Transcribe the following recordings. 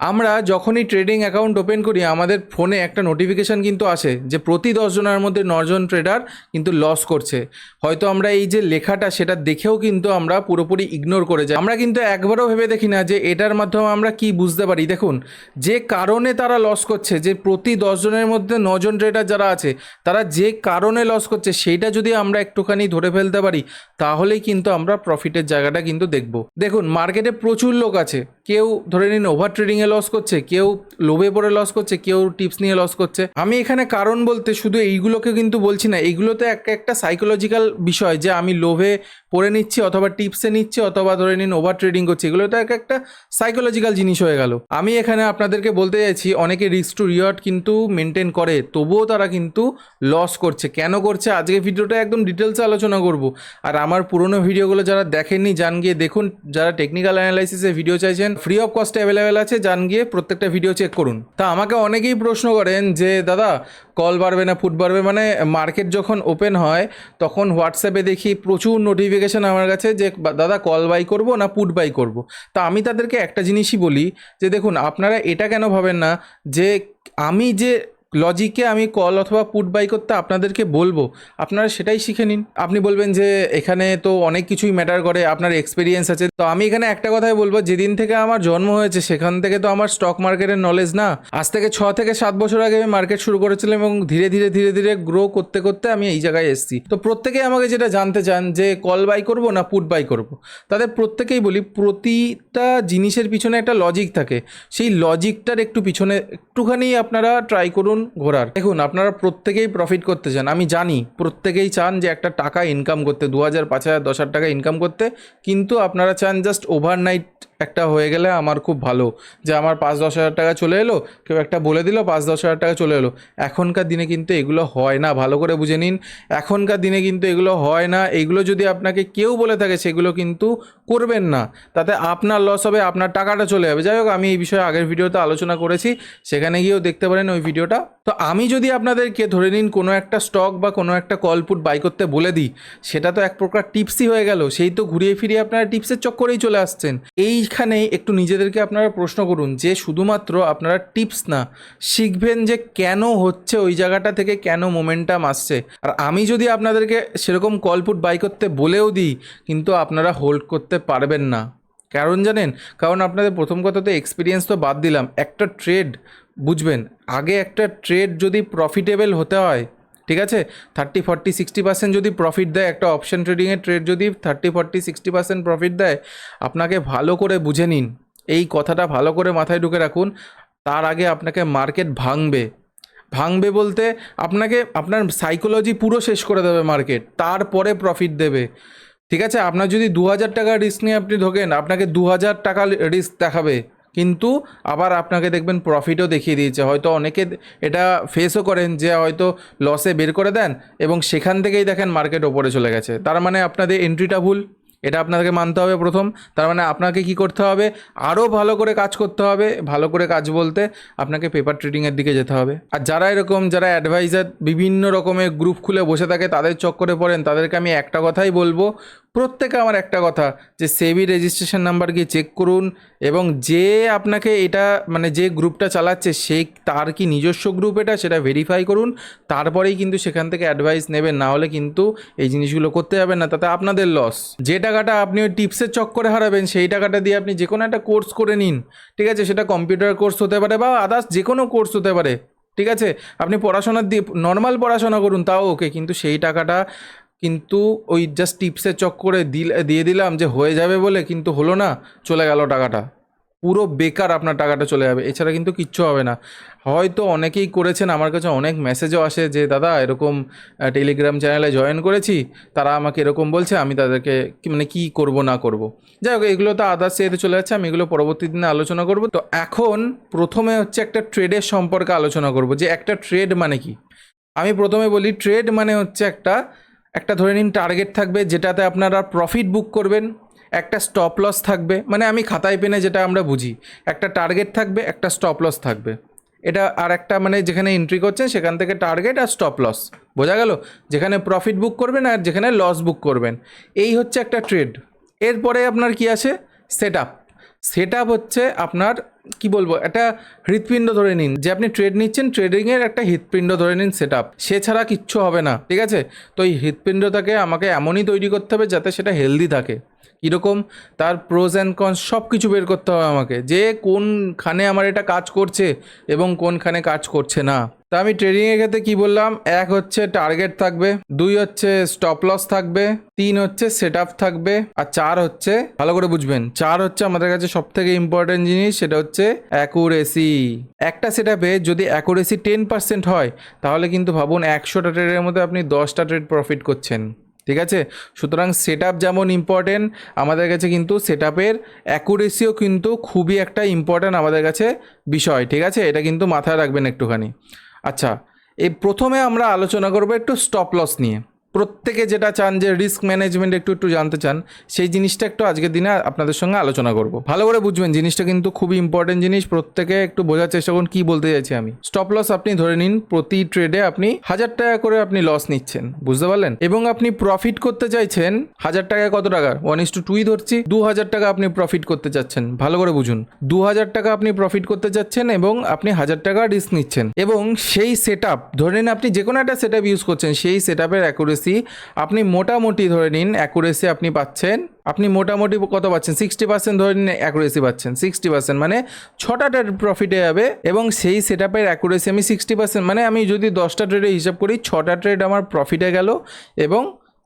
আমরা যখনই trading account open করি আমাদের ফোনে একটা নোটিফিকেশান কিন্তু আসে যে প্রতি 10 জনের মধ্যে 9 জন ট্রেডার কিন্তু লস করছে। হয়তো আমরা এই যে লেখাটা সেটা দেখেও কিন্তু আমরা পুরোপুরি ইগনোর করে যাই। আমরা কিন্তু একবারও ভেবে দেখি না যে এটার মাধ্যমে আমরা কি বুঝতে পারি। দেখুন, যে কারণে তারা লস করছে, যে প্রতি 10 জনের মধ্যে 9 জন ট্রেডার যারা আছে তারা যে কারণে লস করছে সেইটা যদি আমরা একটুখানি ধরে ফেলতে পারি তাহলেই কিন্তু আমরা প্রফিটের জায়গাটা কিন্তু দেখব। দেখুন, মার্কেটে প্রচুর লোক আছে, কেউ ধরে নিন ওভার ট্রেডিংয়ে লস করছে, কেউ লোভে পড়ে লস করছে, কেউ টিপস নিয়ে লস করছে। আমি এখানে কারণ বলতে শুধু এইগুলোকে কিন্তু বলছি না, এইগুলোতে একটা সাইকোলজিক্যাল বিষয় যে আমি লোভে পড়ে নিচ্ছি অথবা টিপসে নিচ্ছি অথবা ধরে নিন ওভার ট্রেডিং করছি, এগুলো তো একটা সাইকোলজিক্যাল জিনিস হয়ে গেল। আমি এখানে আপনাদেরকে বলতে চাইছি অনেকে রিস্ক টু রিওয়ার্ড কিন্তু মেনটেন করে, তবুও তারা কিন্তু লস করছে। কেন করছে আজকে ভিডিওটা একদম ডিটেলসে আলোচনা করব। আর আমার পুরোনো ভিডিওগুলো যারা দেখেননি যান গিয়ে দেখুন, যারা টেকনিক্যাল অ্যানালাইসিসে ভিডিও চাইছেন ফ্রি অফ কস্টে অ্যাভেলেবেল আছে, যান গিয়ে প্রত্যেকটা ভিডিও চেক করুন। তা আমাকে অনেকেই প্রশ্ন করেন যে দাদা কল বাড়বে না ফুট বাড়বে, মানে মার্কেট যখন ওপেন হয় তখন হোয়াটসঅ্যাপে দেখি প্রচুর নোটিফিকেশান আমার কাছে যে দাদা কল বাই করব না পুট বাই করব। তা আমি তাদেরকে একটা জিনিসই বলি যে দেখুন, আপনারা এটা কেন ভাবেন না যে আমি যে লজিকে আমি কল অথবা পুট বাই করতে আপনাদেরকে বলবো, আপনারা সেটাই শিখে নিন। আপনি বলবেন যে এখানে তো অনেক কিছুই ম্যাটার করে, আপনার এক্সপিরিয়েন্স আছে। তো আমি এখানে একটা কথাই বলবো, যেদিন থেকে আমার জন্ম হয়েছে সেখান থেকে তো আমার স্টক মার্কেটের নলেজ না। আজ থেকে 6 থেকে 7 বছর আগে আমি মার্কেট শুরু করেছিলাম এবং ধীরে ধীরে ধীরে ধীরে গ্রো করতে করতে আমি এই জায়গায় এসেছি। তো প্রত্যেকেই আমাকে যেটা জানতে চান যে কল বাই করব না পুট বাই করব, তাদের প্রত্যেকেই বলি প্রতিটা জিনিসের পিছনে একটা লজিক থাকে, সেই লজিকটার একটু পিছনে একটুখানি আপনারা ট্রাই করুন ঘোরার। দেখুন, আপনারা প্রত্যেকেই প্রফিট করতে চান, আমি জানি প্রত্যেকেই চান যে একটা টাকা ইনকাম করতে, 2000 5000 10,000 টাকা ইনকাম করতে, কিন্তু আপনারা চান জাস্ট ওভারনাইট একটা হয়ে গেলে আমার খুব ভালো, যে আমার 5-10 হাজার টাকা চলে এলো, কেউ একটা বলে দিল 5-10 হাজার টাকা চলে এলো। এখনকার দিনে কিন্তু এগুলো হয় না, ভালো করে বুঝে নিন। এখনকার দিনে কিন্তু এগুলো হয় না। এইগুলো যদি আপনাকে কেউ বলে থাকে সেগুলো কিন্তু করবেন না, তাতে আপনার লস হবে, আপনার টাকাটা চলে যাবে। যাই হোক, আমি এই বিষয়ে আগের ভিডিওতে আলোচনা করেছি, সেখানে গিয়েও দেখতে পারেন ওই ভিডিওটা। তো আমি যদি আপনাদেরকে ধরে নিন কোনো একটা স্টক বা কোনো একটা কল পুট বাই করতে বলে দিই, সেটা তো এক প্রকার টিপসই হয়ে গেল, সেই তো ঘুরিয়ে ফিরিয়ে আপনারা টিপসের চক্করেই চলে আসছেন। এইখানে একটু নিজেদেরকে আপনারা প্রশ্ন করুন যে শুধুমাত্র আপনারা টিপস না, শিখবেন যে কেন হচ্ছে ওই জায়গাটা থেকে, কেন মোমেন্টাম আসছে। আর আমি যদি আপনাদেরকে সেরকম কল পুট বাই করতে বলেও দিই, কিন্তু আপনারা হোল্ড করতে পারবেন না। কারণ জানেন, কারণ আপনাদের প্রথম কথা তো এক্সপিরিয়েন্স তো বাদ দিলাম, একটা ট্রেড বুঝবেন, আগে একটা ট্রেড যদি প্রফিটেবল হতে হয়, ঠিক আছে, 30-40-60% যদি প্রফিট দেয়, একটা অপশন ট্রেডিংয়ের ট্রেড যদি 30-40-60% প্রফিট দেয়, আপনাকে ভালো করে বুঝে নিন, এই কথাটা ভালো করে মাথায় ঢুকে রাখুন, তার আগে আপনাকে মার্কেট ভাঙবে। ভাঙবে বলতে আপনাকে আপনার সাইকোলজি পুরো শেষ করে দেবে মার্কেট, তারপরে প্রফিট দেবে। ঠিক আছে, আপনার যদি 2000 টাকা রিস্ক নিয়ে আপনি ঢোকেন, আপনাকে 2000 টাকা রিস্ক দেখাবে, কিন্তু আবার আপনাকে দেখবেন প্রফিটও দেখিয়ে দিয়েছে। হয়তো অনেকে এটা ফেসও করেন যে হয়তো লসে বের করে দেন এবং সেখান থেকেই দেখেন মার্কেট ওপরে চলে গেছে, তার মানে আপনাদের এন্ট্রিটা ভুল, এটা আপনাকে মানতে হবে প্রথম। তার মানে আপনাকে কি করতে হবে, আরও ভালো করে কাজ করতে হবে। ভালো করে কাজ বলতে আপনাকে পেপার ট্রেডিংয়ের দিকে যেতে হবে। আর যারা এরকম যারা অ্যাডভাইজার বিভিন্ন রকমের গ্রুপ খুলে বসে থাকে, তাদের চক্করে পড়েন, তাদেরকে আমি একটা কথাই বলবো, প্রত্যেকে আমার একটা কথা, যে সেবি রেজিস্ট্রেশন নাম্বার গিয়ে চেক করুন, এবং যে আপনাকে এটা মানে যে গ্রুপটা চালাচ্ছে সেই তার কি নিজস্ব গ্রুপ এটা, সেটা ভেরিফাই করুন, তারপরেই কিন্তু সেখান থেকে অ্যাডভাইস নেবেন। না হলে কিন্তু এই জিনিসগুলো করতে যাবেন না, তাতে আপনাদের লস। যে টাকাটা আপনি ওই টিপসের চক্করে হারাবেন, সেই টাকাটা দিয়ে আপনি যে কোনো একটা কোর্স করে নিন, ঠিক আছে, সেটা কম্পিউটার কোর্স হতে পারে বা আদার্স যে কোনো কোর্স হতে পারে, ঠিক আছে, আপনি পড়াশোনার দিয়ে নর্মাল পড়াশোনা করুন, তাও ওকে, কিন্তু সেই টাকাটা কিন্তু ওই জাস্ট টিপসের চক্করে দিয়ে দিলাম যে হয়ে যাবে বলে, কিন্তু হলো না, চলে গেল টাকাটা, পুরো বেকার আপনার টাকাটা চলে যাবে, এছাড়া কিন্তু কিচ্ছু হবে না। হয়তো অনেকেই করেছেন, আমার কাছে অনেক মেসেজও আসে যে দাদা এরকম টেলিগ্রাম চ্যানেলে জয়েন করেছি, তারা আমাকে এরকম বলছে, আমি তাদেরকে মানে কী করব না করব। যাই হোক, এগুলো তো আদার্স এতে চলে যাচ্ছে, আমি এগুলো পরবর্তী দিনে আলোচনা করব। তো এখন প্রথমে হচ্ছে একটা ট্রেডের সম্পর্কে আলোচনা করব, যে একটা ট্রেড মানে কি। আমি প্রথমে বলি, ট্রেড মানে হচ্ছে একটা ধরে নিন টার্গেট থাকবে যেটাতে আপনারা প্রফিট বুক করবেন, একটা স্টপ লস থাকবে, মানে আমি খাতায় পেনে যেটা আমরা বুঝি, একটা টার্গেট থাকবে, একটা স্টপ লস থাকবে, এটা আর একটা মানে যেখানে এন্ট্রি করছেন সেখান থেকে টার্গেট আর স্টপ লস, বোঝা গেল, যেখানে প্রফিট বুক করবেন আর যেখানে লস বুক করবেন, এই হচ্ছে একটা ট্রেড। এরপরে আপনার কি আছে, সেট আপ। সেট আপ হচ্ছে আপনার কি বলবো, একটা হৃৎপিণ্ড ধরে নিন যে আপনি ট্রেড নিচ্ছেন, ট্রেডিংয়ের একটা হৃৎপিণ্ড ধরে নিন সেট আপ, সে ছাড়া কিচ্ছু হবে না, ঠিক আছে? তো এই হৃৎপিণ্ডটাকে আমাকে এমনই তৈরি করতে হবে যাতে সেটা হেলদি থাকে। কীরকম, তার প্রোজ অ্যান্ড কনস সব কিছু বের করতে হবে আমাকে, যে কোনখানে আমার এটা কাজ করছে এবং কোনখানে কাজ করছে না। তা আমি ট্রেডিংয়ের ক্ষেত্রে কী বললাম, 1 হচ্ছে টার্গেট থাকবে, 2 হচ্ছে স্টপ লস থাকবে, 3 হচ্ছে সেট আপ থাকবে, আর 4 হচ্ছে, ভালো করে বুঝবেন, 4 হচ্ছে আমাদের কাছে সব থেকে ইম্পর্টেন্ট জিনিস, সেটা হচ্ছে অ্যাকুরেসি। একটা সেট আপে যদি অ্যাকুরেসি 10% হয় তাহলে কিন্তু ভাবুন 100টা ট্রেডের মধ্যে আপনি 10টা ট্রেড প্রফিট করছেন, ঠিক আছে? সুতরাং সেট আপ যেমন ইম্পর্টেন্ট, আমাদের কাছে কিন্তু সেট আপের অ্যাকুরেসিও কিন্তু খুবই একটা ইম্পর্টেন্ট আমাদের কাছে বিষয়, ঠিক আছে? এটা কিন্তু মাথায় রাখবেন একটুখানি। আচ্ছা, এই প্রথমে আমরা আলোচনা করবো একটু স্টপ লস নিয়ে। প্রত্যেকে যেটা চান যে রিস্ক ম্যানেজমেন্ট একটু জানতে চান, সেই জিনিসটা একটু আজকের দিনে আপনাদের সঙ্গে আলোচনা করব। ভালো করে বুঝবেন, জিনিসটা কিন্তু খুবই ইম্পর্টেন্ট জিনিস, প্রত্যেকে একটু বোঝার চেষ্টা করুন কি বলতে চাইছি আমি। স্টপ লস আপনি ধরে নিন প্রতি ট্রেডে আপনি 1000 টাকা করে আপনি লস নিচ্ছেন, বুঝতে পারলেন? এবং আপনি প্রফিট করতে চাইছেন 1000 টাকায় কত টাকা, 1:2 ধরছি, 2000 টাকা আপনি প্রফিট করতে চাচ্ছেন। ভালো করে বুঝুন, 2000 টাকা আপনি প্রফিট করতে চাচ্ছেন এবং আপনি 1000 টাকা রিস্ক নিচ্ছেন, এবং সেই সেট আপ ধরে নিন আপনি যে কোনো একটা সেট আপ ইউজ করছেন, সেই সেট আপের অ্যাকুরেসি আপনি মোটামুটি ধরে নিন অ্যাকুরেসি আপনি পাচ্ছেন, আপনি মোটামুটি কত পাচ্ছেন, 60% ধরে নিন অ্যাকুরেসি পাচ্ছেন। 60% মানে 6টা ট্রেড প্রফিটে যাবে, এবং সেই সেট আপের অ্যাকুরেসি আমি 60%, মানে আমি যদি 10টা ট্রেডে হিসাব করি, 6টা ট্রেড আমার প্রফিটে গেল এবং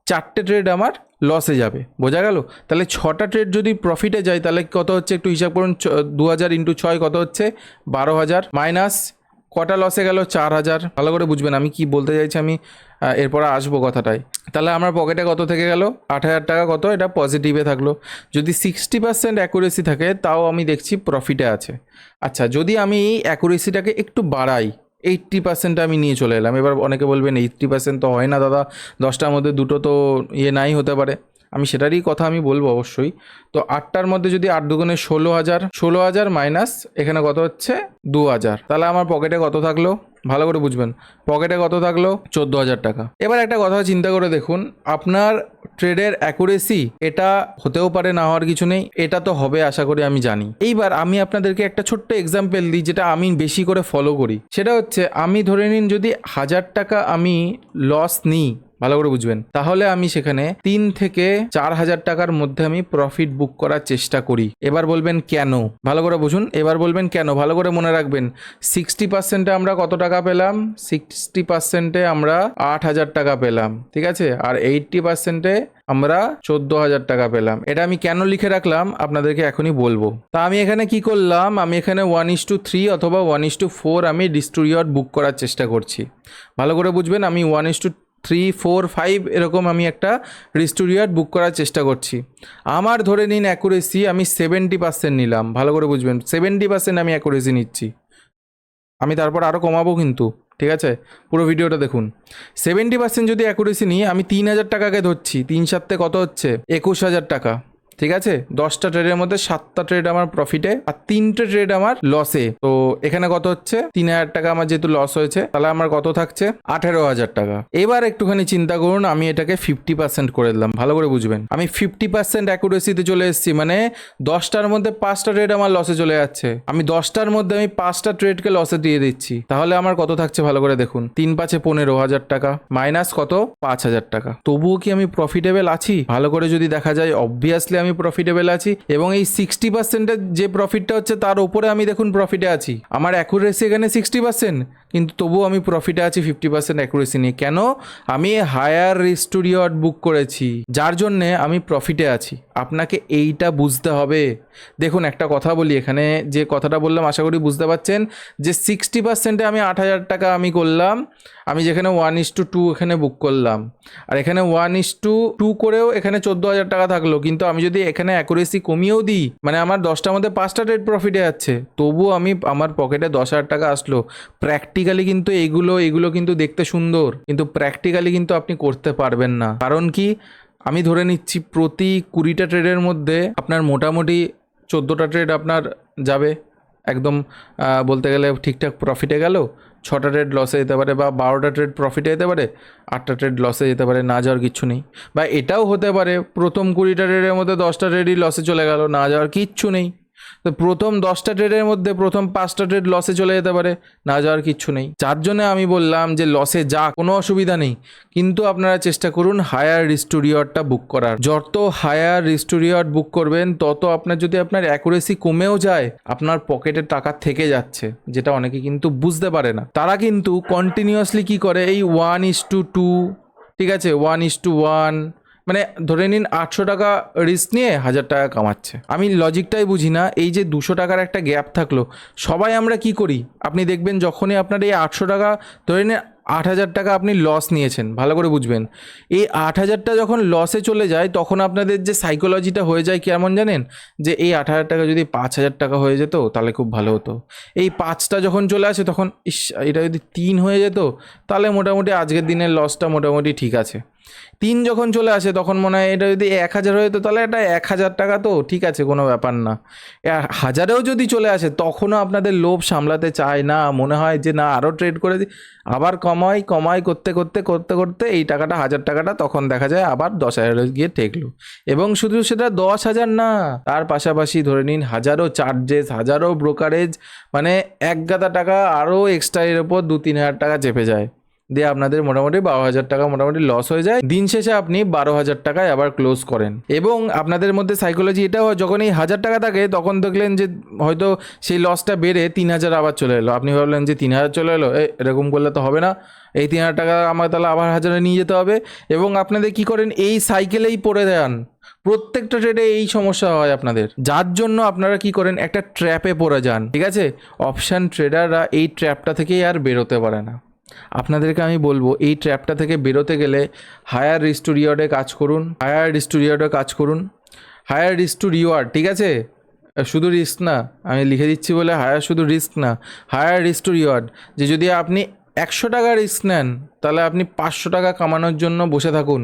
4টে ট্রেড আমার লসে যাবে। বোঝা গেল? তাহলে 6টা ট্রেড যদি প্রফিটে যায় তাহলে কত হচ্ছে একটু হিসাব করুন, 2000 × 6 কত হচ্ছে, 12,000, মাইনাস কটা লসে গেল, 4000। ভালো করে বুঝবেন আমি কি বলতে চাইছি, আমি এরপরে আসবো কথাটায়। তাহলে আমার পকেটে কত থেকে গেল, 8000 টাকা, কত এটা পজিটিভে থাকলো। যদি 60% অ্যাকুরেসি থাকে তাও আমি দেখছি প্রফিটে আছে। আচ্ছা, যদি আমি এই অ্যাকুরেসিটাকে একটু বাড়াই, 80% আমি নিয়ে চলে এলাম। এবার অনেকে বলবেন 80% তো হয় না দাদা, 10টার মধ্যে দুটো তো নাই হতে পারে। আমি সেটারই কথা আমি বলবো অবশ্যই। তো 8টার মধ্যে যদি 8 দুগুণে 16,000 মাইনাস এখানে কত হচ্ছে, 2000, তাহলে আমার পকেটে কত থাকলো, ভালো করে বুঝবেন, পকেটে কত থাকলো, 14,000 টাকা। এবার একটা কথা চিন্তা করে দেখুন, আপনার ট্রেডের অ্যাকুরেসি এটা হতেও পারে, না হওয়ার কিছু নেই, এটা তো হবে আশা করি, আমি জানি। এইবার আমি আপনাদেরকে একটা ছোট্ট এক্সাম্পল দিই যেটা আমি বেশি করে ফলো করি। সেটা হচ্ছে, আমি ধরে নিন যদি 1000 টাকা আমি লস নিই, ভালো করে বুঝবেন, তাহলে আমি সেখানে 3 থেকে 4,000 টাকার মধ্যে আমি প্রফিট বুক করার চেষ্টা করি। এবার বলবেন কেন, ভালো করে বুঝুন, এবার বলবেন কেন, ভালো করে মনে রাখবেন। 60%-এ আমরা কত টাকা পেলাম, 60%-এ আমরা 8,000 টাকা পেলাম, ঠিক আছে? আর 80%-এ আমরা 14,000 টাকা পেলাম। এটা আমি কেন লিখে রাখলাম আপনাদেরকে এখনই বলবো। তা আমি এখানে কি করলাম, আমি এখানে 1:3 অথবা 1:4 আমি ডিস্ট্রিবিউটর বুক করার চেষ্টা করছি। ভালো করে বুঝবেন, আমি 1:3, 4, 5 এরকম আমি একটা ডিস্ট্রিবিউটর বুক করার চেষ্টা করছি। আমার ধরে নিন অ্যাকুরেসি আমি 70% নিলাম। ভালো করে বুঝবেন, 70% আমি অ্যাকুরেসি নিচ্ছি। আমি তারপর আরও কমাবো কিন্তু, ঠিক আছে? পুরো ভিডিওটা দেখুন। 70% যদি অ্যাকুরেসি নিই, আমি 3,000 টাকাকে ধরছি, 3×7 কত হচ্ছে, 21,000 টাকা, ঠিক আছে? 10টা ট্রেডের মধ্যে 7টা ট্রেড আমার প্রফিটে আর 3টে ট্রেড আমার লসে। তো এখানে কত হচ্ছে, 3,000 টাকা আমার যেহেতু লস হয়েছে, তাহলে আমার কত থাকছে, 18,000 টাকা। এবার একটুখানি চিন্তা করুন, আমি এটাকে 50% করে দিলাম। ভালো করে বুঝবেন, আমি 50% অ্যাকুরেসিতে চলে এসেছি, মানে 10টার মধ্যে 5টা ট্রেড আমার লসে চলে যাচ্ছে। আমি 10টার মধ্যে আমি 5টা ট্রেডকে লসে দিয়ে দিচ্ছি, তাহলে আমার কত থাকছে ভালো করে দেখুন, 3×5 = 15,000 টাকা, মাইনাস কত, 5,000 টাকা। তবুও কি আমি প্রফিটেবল আছি? ভালো করে যদি দেখা যায়, অবভিয়াসলি আমি প্রফিটেবল আছি, এবং এই 60%-এর যে প্রফিটটা হচ্ছে তার উপরে আমি দেখুন প্রফিটে আছি। আমার অ্যাকুরেসি এখানে 60%, কিন্তু তবুও আমি প্রফিটে আছি 50% অ্যাকুরেসি নিয়ে। কেন? আমি হায়ার রিস্ক টু রিওয়ার্ড বুক করেছি, যার জন্যে আমি প্রফিটে আছি। আপনাকে এইটা বুঝতে হবে। দেখুন একটা কথা বলি, এখানে যে কথাটা বললাম আশা করি বুঝতে পারছেন, যে 60%-এ আমি 8,000 টাকা আমি করলাম, আমি যেখানে 1:2 এখানে বুক করলাম, আর এখানে 1:2 করেও এখানে 14,000 টাকা থাকলো। কিন্তু আমি যদি এখানে অ্যাকুরেসি কমিয়েও দিই, মানে আমার 10টার মধ্যে 5টা ট্রেড প্রফিটে যাচ্ছে, তবুও আমি আমার পকেটে 10,000 টাকা আসলো। প্র্যাকটিক্যালি কিন্তু এগুলো কিন্তু দেখতে সুন্দর, কিন্তু প্র্যাকটিক্যালি কিন্তু আপনি করতে পারবেন না। কারণ কি, আমি ধরে নিচ্ছি প্রতি 20টা ট্রেডের মধ্যে আপনার মোটামুটি 14টা ট্রেড আপনার যাবে একদম, বলতে গেলে ঠিকঠাক প্রফিটে গেল, 6টা ট্রেড লসে যেতে পারে, বা 12টা ট্রেড প্রফিটে যেতে পারে, 8টা ট্রেড লসে যেতে পারে, না যাওয়ার কিচ্ছু নেই। বা এটাও হতে পারে প্রথম 20টা ট্রেডের মধ্যে 10টা ট্রেডই লসে চলে গেল, না যাওয়ার কিচ্ছু নেই। তো প্রথম 10টা ট্রেডের মধ্যে প্রথম 5টা ট্রেড লসে চলে যেতে পারে, না যাওয়ার কিচ্ছু নেই। যার জন্য আমি বললাম যে লসে যা, কোনো অসুবিধা নেই, কিন্তু আপনারা চেষ্টা করুন হায়ার রিস্ক টু রিওয়ার্ডটা বুক করার। যত হায়ার রিস্ক টু রিওয়ার্ড বুক করবেন তত আপনার, যদি আপনার অ্যাকুরেসি কমেও যায়, আপনার পকেটে টাকা থেকে যাচ্ছে, যেটা অনেকে কিন্তু বুঝতে পারে না। তারা কিন্তু কন্টিনিউয়াসলি কি করে, এই 1:2, ঠিক আছে, 1:1, মানে ধরে নিন 800 টাকা রিস্ক নিয়ে 1000 টাকা কামাচ্ছে। আমি লজিকটাই বুঝি না, এই যে 200 টাকার একটা গ্যাপ থাকলো, সবাই আমরা কি করি, আপনি দেখবেন যখনই আপনার এই 800 টাকা, ধরে নিন 8000 টাকা আপনি লস নিয়েছেন, ভালো করে বুঝবেন, এই 8000টা যখন লসে চলে যায় তখন আপনাদের যে সাইকোলজিটা হয়ে যায় কেমন জানেন, যে এই 8000 টাকা যদি 5000 টাকা হয়ে যেত তাহলে খুব ভালো হতো। এই 5টা যখন চলে আসে তখন ইস, এটা যদি 3 হয়ে যেত তাহলে মোটামুটি আজকের দিনের লসটা মোটামুটি ঠিক আছে। 3 যখন চলে আসে তখন মনে হয় এটা যদি 1000 হয়ে যেত তাহলে এটা 1000 টাকা তো ঠিক আছে, কোনো ব্যাপার না। 1000এও যদি চলে আসে তখনও আপনাদের লোভ সামলাতে চায় না, মনে হয় যে না আরও ট্রেড করে দিই, আবার কমাই কমাই করতে করতে করতে করতে এই টাকাটা 1000 টাকাটা তখন দেখা যায় আবার 10,000 গিয়ে ঠেকলো। এবং শুধু সেটা 10,000 না, তার পাশাপাশি ধরে নিন হাজারো চার্জেস, হাজারো ব্রোকারেজ, মানে এক গাদা টাকা আরও এক্সট্রা এর ওপর 2-3 হাজার টাকা চেপে যায়, দিয়ে আপনাদের মোটামুটি 12,000 টাকা মোটামুটি লস হয়ে যায়। দিন শেষে আপনি 12,000 টাকায় আবার ক্লোজ করেন। এবং আপনাদের মধ্যে সাইকোলজি এটাও হয়, যখন এই 1000 টাকা থাকে তখন দেখলেন যে হয়তো সেই লসটা বেড়ে 3,000 আবার চলে এলো, আপনি ভাবলেন যে 3,000 চলে এলো, এরকম করলে তো হবে না, এই 3,000 টাকা আমার তাহলে আবার 1000-এ নিয়ে যেতে হবে। এবং আপনাদের কি করেন, এই সাইকেলেই পড়ে দেন, প্রত্যেকটা ট্রেডে এই সমস্যা হয় আপনাদের, যার জন্য আপনারা কি করেন, একটা ট্র্যাপে পড়ে যান। ঠিক আছে, অপশান ট্রেডাররা এই ট্র্যাপটা থেকেই আর বেরোতে পারে না। আপনাদেরকে আমি বলবো এই ট্র্যাপটা থেকে বেরোতে গেলে হায়ার রিস্ক টু রিওয়ার্ডে কাজ করুন, হায়ার রিস্ক টু রিওয়ার্ডে কাজ করুন, হায়ার রিস্ক টু রিওয়ার্ড, ঠিক আছে, শুধু রিস্ক না, আমি লিখে দিচ্ছি বলে হায়ার শুধু রিস্ক না, হায়ার রিস্ক টু রিওয়ার্ড, যে যদি আপনি 100 টাকা রিস্ক নেন তাহলে আপনি 500 টাকা কামানোর জন্য বসে থাকুন।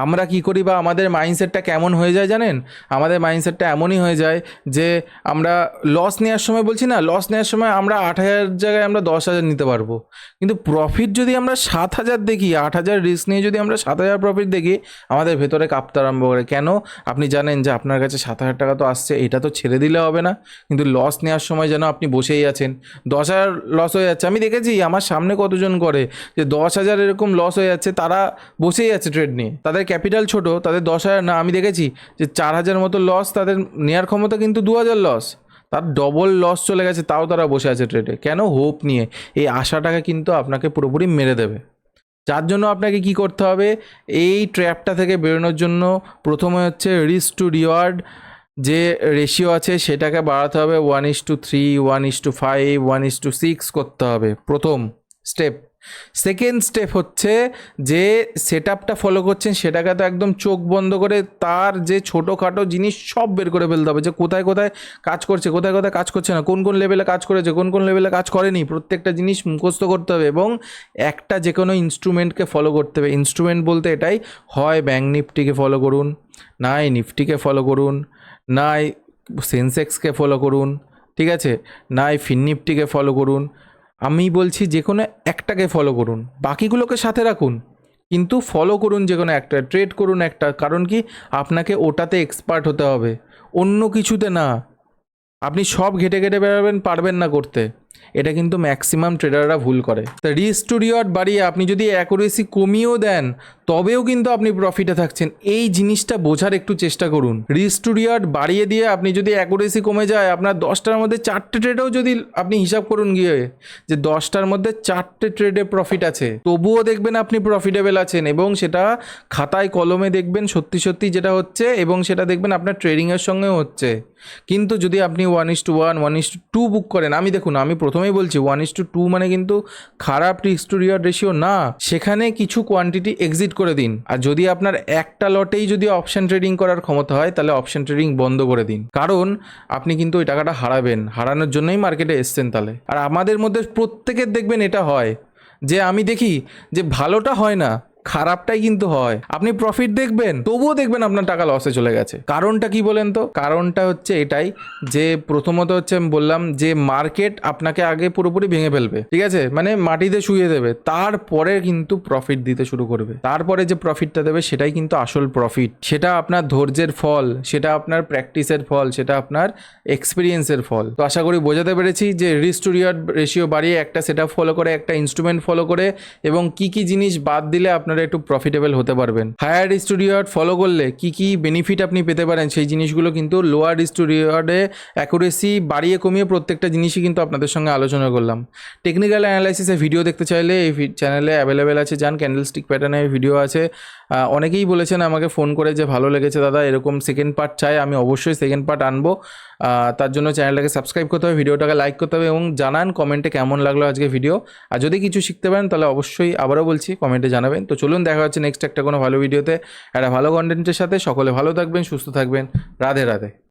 আমরা কি করি বা আমাদের মাইন্ডসেটটা কেমন হয়ে যায় জানেন, আমাদের মাইন্ডসেটটা এমনই হয়ে যায় যে আমরা লস নেওয়ার সময়, বলছি না, লস নেওয়ার সময় আমরা 8,000 জায়গায় আমরা 10,000 নিতে পারবো, কিন্তু প্রফিট যদি আমরা 7,000 দেখি, 8,000 রিস্ক নিয়ে যদি আমরা 7,000 প্রফিট দেখি, আমাদের ভেতরে কাঁপতে আরম্ভ করে। কেন? আপনি জানেন যে আপনার কাছে 7,000 টাকা তো আসছে, এটা তো ছেড়ে দিলে হবে না, কিন্তু লস নেওয়ার সময় যেন আপনি বসেই আছেন, 10,000 লস হয়ে যাচ্ছে। আমি দেখেছি আমার সামনে কতজন করে যে 10,000 এরকম লস হয়ে যাচ্ছে, তারা বসেই আছে ট্রেড নিয়ে, তাদের ক্যাপিটাল ছোট, তাদের 10,000 না, আমি দেখেছি যে 4,000 মতো লস, তাদের নেওয়ার ক্ষমতা কিন্তু 2,000 লস, তার ডবল লস চলে গেছে, তাও তারা বসে আছে ট্রেডে। কেন? হোপ নিয়ে। এই আশাটাকে কিন্তু আপনাকে পুরোপুরি মেরে দেবে। যার জন্য আপনাকে কি করতে হবে, এই ট্র্যাপটা থেকে বেরোনোর জন্য প্রথমে হচ্ছে রিস্ক টু রিওয়ার্ড যে রেশিও আছে সেটাকে বাড়াতে হবে, 1:3, 1:5, 1:6 করতে হবে প্রথম স্টেপ। সেকেন্ড স্টেপ হচ্ছে যে সেট আপটা ফলো করছেন সেটাকে তো একদম চোখ বন্ধ করে তার যে ছোটোখাটো জিনিস সব বের করে ফেলতে হবে, যে কোথায় কোথায় কাজ করছে, কোথায় কোথায় কাজ করছে না, কোন কোন লেভেলে কাজ করেছে, কোন কোন লেভেলে কাজ করেনি, প্রত্যেকটা জিনিস মুখস্থ করতে হবে। এবং একটা যে কোনো ইনস্ট্রুমেন্টকে ফলো করতে হবে। ইনস্ট্রুমেন্ট বলতে এটাই, হয় ব্যাঙ্ক নিফটিকে ফলো করুন, নাই নিফটিকে ফলো করুন, নাই সেন্সেক্সকে ফলো করুন, ঠিক আছে, নাই ফিন নিফটিকে ফলো করুন, আমি বলছি যে কোনো একটাকে ফলো করুন, বাকিগুলোকে সাথে রাখুন, কিন্তু ফলো করুন যে কোনো একটা, ট্রেড করুন একটা। কারণ কি, আপনাকে ওটাতে এক্সপার্ট হতে হবে, অন্য কিছুতে না। আপনি সব ঘেটে ঘেটে বেরোবেন, পারবেন না করতে, এটা কিন্তু ম্যাক্সিমাম ট্রেডাররা ভুল করে। তা রিস্ক টু রিওয়ার্ড বাড়িয়ে আপনি যদি অ্যাকুরেসি কমিয়েও দেন তবেও কিন্তু আপনি প্রফিটে থাকছেন, এই জিনিসটা বোঝার একটু চেষ্টা করুন। রিস্ক টু রিওয়ার্ড বাড়িয়ে দিয়ে আপনি যদি অ্যাকুরেসি কমে যায়, আপনার 10টার মধ্যে 4টে ট্রেডেও যদি আপনি হিসাব করুন গিয়ে যে 10টার মধ্যে 4টে ট্রেডে প্রফিট আছে, তবুও দেখবেন আপনি প্রফিটেবল আছেন, এবং সেটা খাতায় কলমে দেখবেন সত্যি সত্যি যেটা হচ্ছে, এবং সেটা দেখবেন আপনার ট্রেডিংয়ের সঙ্গেও হচ্ছে। কিন্তু যদি আপনি 1:1, 1:2 বুক করেন, আমি দেখুন, আমি প্রথমেই বলছি 1:2 মানে কিন্তু খারাপ রিস্ক টু রিওয়ার্ড রেশিও না, সেখানে কিছু কোয়ান্টিটি এক্সিট করে দিন। আর যদি আপনার একটা লটেই যদি অপশন ট্রেডিং করার ক্ষমতা হয় তাহলে অপশন ট্রেডিং বন্ধ করে দিন, কারণ আপনি কিন্তু ওই টাকাটা হারাবেন, হারানোর জন্যই মার্কেটে এসছেন তাহলে। আর আমাদের মধ্যে প্রত্যেকের দেখবেন এটা হয়, যে আমি দেখি যে ভালোটা হয় না, খারাপটাই কিন্তু হয়। আপনি প্রফিট দেখবেন, তবুও দেখবেন আপনার টাকা লসে চলে গেছে। কারণটা কি বলেন তো? কারণটা হচ্ছে এটাই যে প্রথমত হচ্ছে আমি বললাম যে মার্কেট আপনাকে আগে পুরোপুরি ভেঙে ফেলবে, ঠিক আছে, মানে মাটিতে শুয়ে দেবে, তারপরে কিন্তু প্রফিট দিতে শুরু করবে। তারপরে যে প্রফিটটা দেবে সেটাই কিন্তু আসল প্রফিট। সেটা আপনার ধৈর্যের ফল, সেটা আপনার প্র্যাকটিসের ফল, সেটা আপনার এক্সপিরিয়েন্সের ফল। তো আশা করি বোঝাতে পেরেছি যে রিস্ক টু রিওয়ার্ড রেশিও বাড়িয়ে একটা সেটআপ ফলো করে, একটা ইনস্ট্রুমেন্ট ফলো করে এবং কি কি জিনিস বাদ দিলে আপনারা একটু প্রফিটেবল হতে পারবেন। Higher risk to reward follow করলে কি কি বেনিফিট আপনি পেতে পারেন সেই জিনিসগুলো কিন্তু লোয়ার রিস্ক টু রিওয়ার্ডে অ্যাকুরেসি বাড়িয়ে কমিয়ে প্রত্যেকটা জিনিসই কিন্তু আপনাদের সঙ্গে আলোচনা করলাম। টেকনিক্যাল অ্যানালাইসিসের ভিডিও দেখতে চাইলে এই চ্যানেলে অ্যাভেলেবেল আছে, যান। ক্যান্ডেলস্টিক প্যাটার্নের ভিডিও আছে। অনেকেই বলেছেন আমাকে ফোন করে যে ভালো লেগেছে দাদা, এরকম সেকেন্ড পার্ট চাই। আমি অবশ্যই সেকেন্ড পার্ট আনবো। তার জন্য চ্যানেলটাকে সাবস্ক্রাইব করতে হবে, ভিডিওটাকে লাইক করতে হবে এবং জানান কমেন্টে কেমন লাগলো আজকে ভিডিও। আর যদি কিছু শিখতে পারেন তাহলে অবশ্যই আবারও বলছি কমেন্টে জানাবেন। তো চলুন দেখা হচ্ছে নেক্সট একটা কোনো ভালো ভিডিওতে একটা ভালো কন্টেন্টের সাথে। সকলে ভালো থাকবেন, সুস্থ থাকবেন। রাধে রাধে।